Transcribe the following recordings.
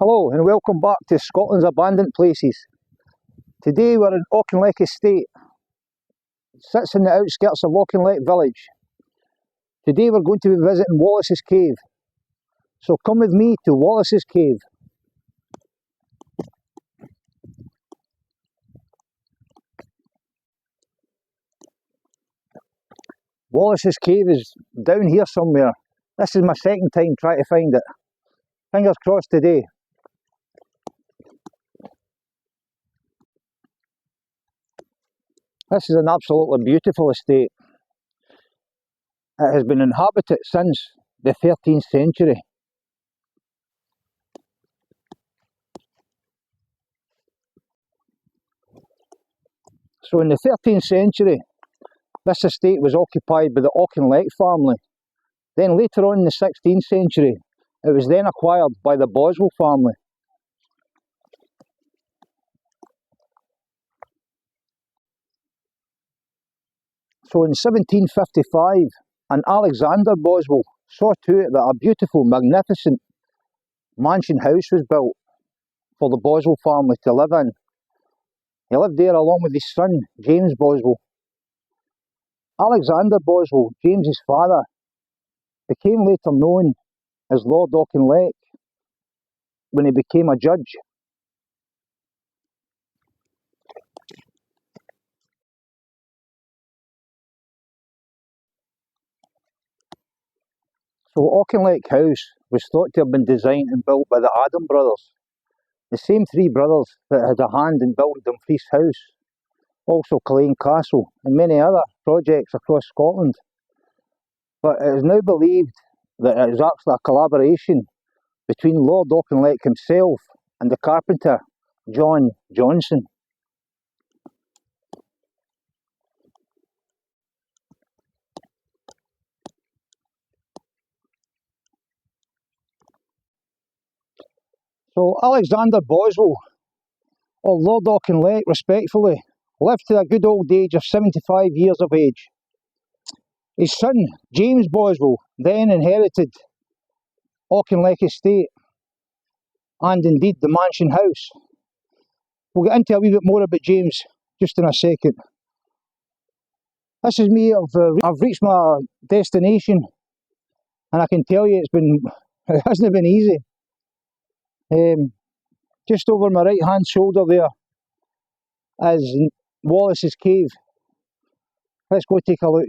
Hello and welcome back to Scotland's Abandoned Places. Today we're in Auchinleck Estate. It sits in the outskirts of Auchinleck village. Today we're going to be visiting Wallace's cave. So come with me to Wallace's cave. Wallace's cave is down here somewhere. This is my second time trying to find it. Fingers crossed today. This is an absolutely beautiful estate. It has been inhabited since the 13th century. So in the 13th century, this estate was occupied by the Auchinleck family. Then later on in the 16th century, it was then acquired by the Boswell family. So in 1755, an Alexander Boswell saw to it that a beautiful, magnificent mansion house was built for the Boswell family to live in. He lived there along with his son, James Boswell. Alexander Boswell, James's father, became later known as Lord Auchinleck when he became a judge. So Auchinleck House was thought to have been designed and built by the Adam brothers, the same three brothers that had a hand in building Dumfries House, also Culzean Castle and many other projects across Scotland. But it is now believed that it is actually a collaboration between Lord Auchinleck himself and the carpenter John Johnson. So Alexander Boswell, or Lord Auchinleck respectfully, lived to a good old age of 75 years of age. His son, James Boswell, then inherited Auchinleck Estate and indeed the mansion house. We'll get into a wee bit more about James just in a second. This is me, I've reached my destination and I can tell you it hasn't been easy. Just over my right hand shoulder there is Wallace's cave. Let's go take a look.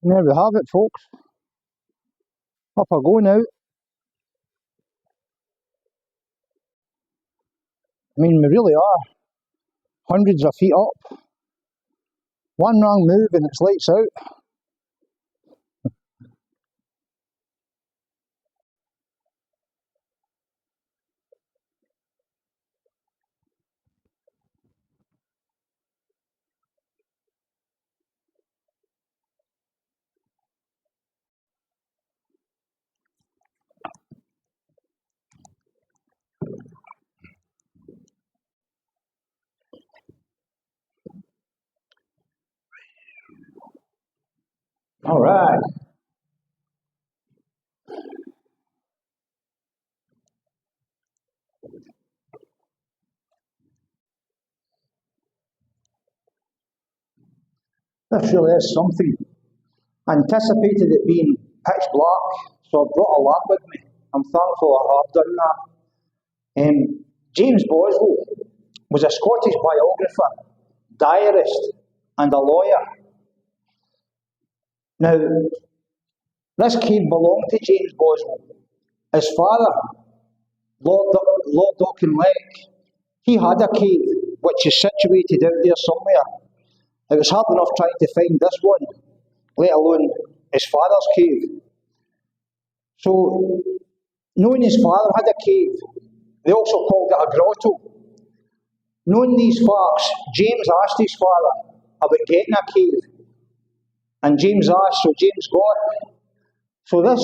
And there we have it, folks. Up I go now. I mean, we really are hundreds of feet up. One wrong move and it's lights out. All right. This really is something. I anticipated it being pitch black, so I brought a lamp with me. I'm thankful I have done that. James Boswell was a Scottish biographer, diarist, and a lawyer. Now, this cave belonged to James Boswell. His father, Lord Auchinleck, he had a cave which is situated out there somewhere. It was hard enough trying to find this one, let alone his father's cave. So, knowing his father had a cave, they also called it a grotto. Knowing these facts, James asked his father about getting a cave. And James asked, so James got it. So this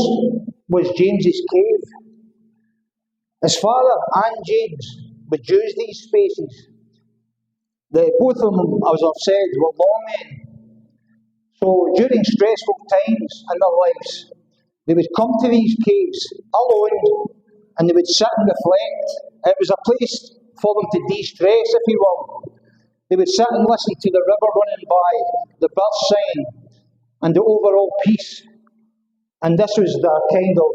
was James's cave. His father and James would use these spaces. Both of them, as I've said, were lawmen. So during stressful times in their lives, they would come to these caves alone and they would sit and reflect. It was a place for them to de-stress, if you will. They would sit and listen to the river running by, the birds singing, and the overall peace. And this was their kind of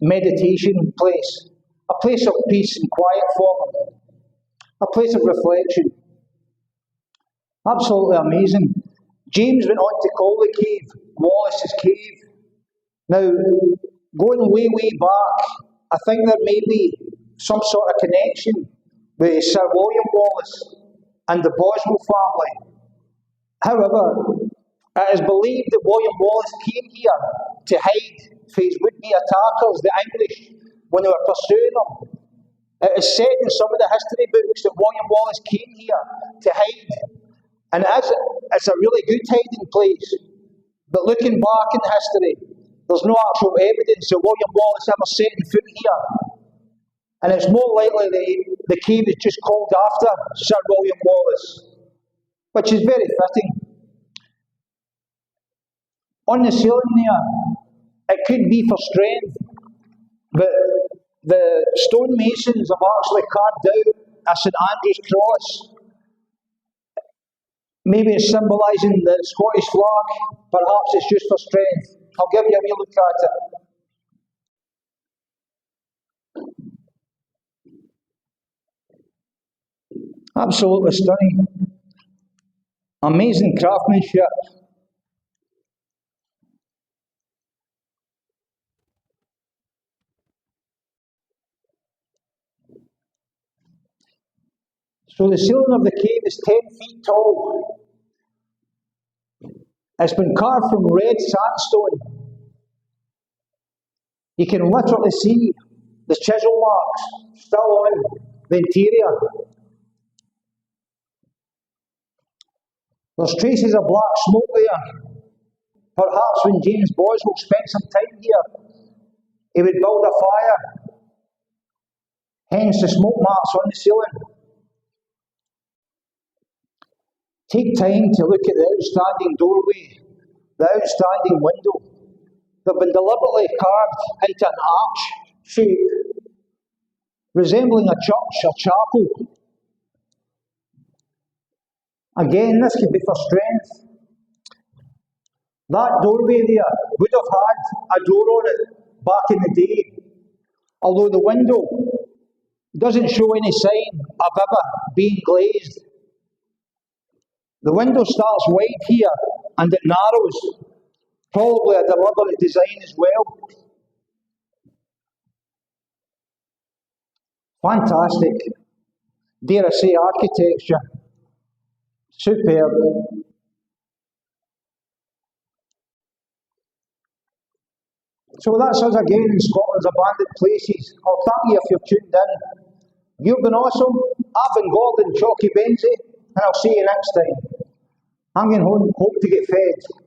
meditation place, a place of peace and quiet for them, a place of reflection. Absolutely amazing. James went on to call the cave Wallace's Cave. Now, going way, way back, I think there may be some sort of connection with Sir William Wallace and the Boswell family. However, it is believed that William Wallace came here to hide from his would-be attackers, the English, when they were pursuing him. It is said in some of the history books that William Wallace came here to hide. And it's a really good hiding place. But looking back in history, there's no actual evidence that William Wallace ever set foot here. And it's more likely that the cave is just called after Sir William Wallace, which is very fitting. On the ceiling there, it could be for strength, but the stonemasons have actually carved out a St Andrew's cross. Maybe it's symbolising the Scottish flag, perhaps it's just for strength. I'll give you a wee look at it. Absolutely stunning. Amazing craftsmanship. So the ceiling of the cave is 10 feet tall. It's been carved from red sandstone. You can literally see the chisel marks still on the interior. There's traces of black smoke there. Perhaps when James Boswell spent some time here, he would build a fire. Hence the smoke marks on the ceiling. Take time to look at the outstanding doorway, the outstanding window. They've been deliberately carved into an arch shape, resembling a church or chapel. Again, this could be for strength. That doorway there would have had a door on it back in the day, although the window doesn't show any sign of ever being glazed. The window starts wide here and it narrows, probably a deliberate design as well. Fantastic, dare I say, architecture. Superb. So that's us again in Scotland's abandoned places. I'll thank you if you've tuned in. You've been awesome. I've been Gordon Chalky Benzie, and I'll see you next time. Hanging home, hope to get fed.